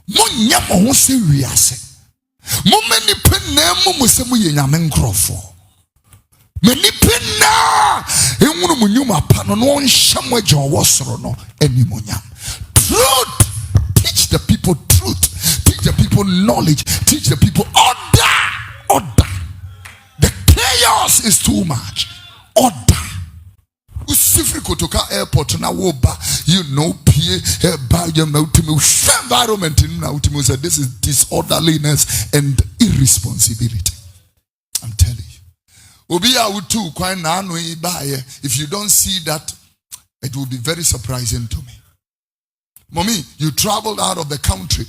Monya mo se wiase. Mo many penna mo se mo ye nyame nkrofo. Many penna enwunu mo nyuma pa no no nham agye owosoro no animonyam. Truth. Teach the people truth. Teach the people knowledge. Teach the people order. The chaos is too much. Order. Usifri kotoka airport na woba, you know, environment say this is disorderliness and irresponsibility. I'm telling you. If you don't see that, it will be very surprising to me. Mommy, you traveled out of the country.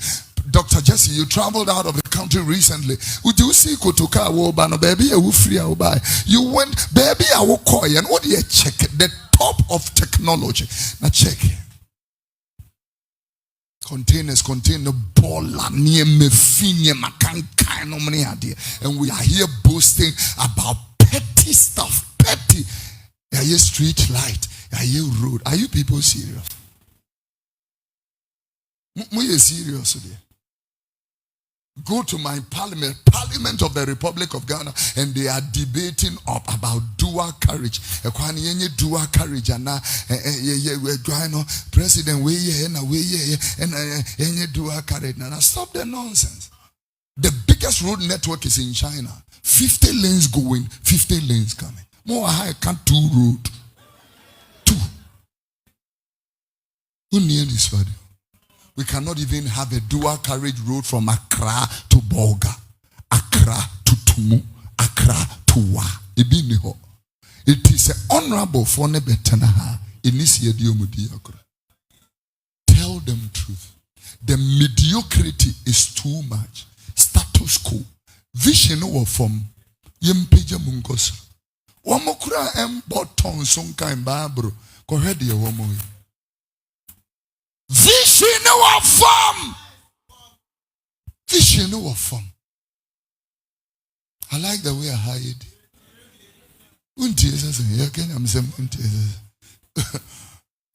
Dr. Jesse, you traveled out of the country recently. Would you see Kotoka Woba no baby a free buy? You went, baby, I will call you. And what do you check? The top of technology. Now check. Containers contain the baller near mefinia makankai no many idea. And we are here boasting about petty stuff. Petty. Are you street light? Are you road? Are you people serious? Are serious today? Go to my parliament of the Republic of Ghana, and they are debating about dual carriage. Dual carriage, and president and dual carriage. Now stop the nonsense. The biggest road network is in China. 50 lanes going, 50 lanes coming. More high can't 2 road. 2. Who near this body? We cannot even have a dual carriage road from Accra to Bolga, Accra to Tumu, Accra to Wa. It is honorable for Nebetanaha. Tell them truth. The mediocrity is too much. Status quo. Vision or form. Yempeja Munkos. Wamokura botton sonka in Babro. Corredia womoy. Vision or form. Vision or form. I like the way I hide.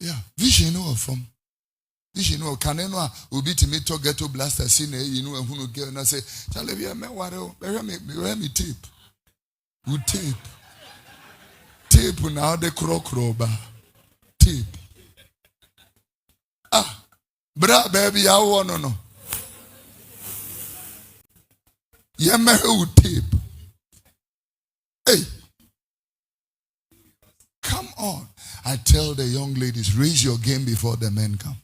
Yeah, vision or form. Vision or caneno will be to me to get to blast a scene, you know, and who will get and I say, Chalabia, me tape. Would tape. Tape now the croc roba. Tape. Ah, bra baby, I want to know. Yeah, me who tape. Hey, come on. I tell the young ladies, raise your game before the men come.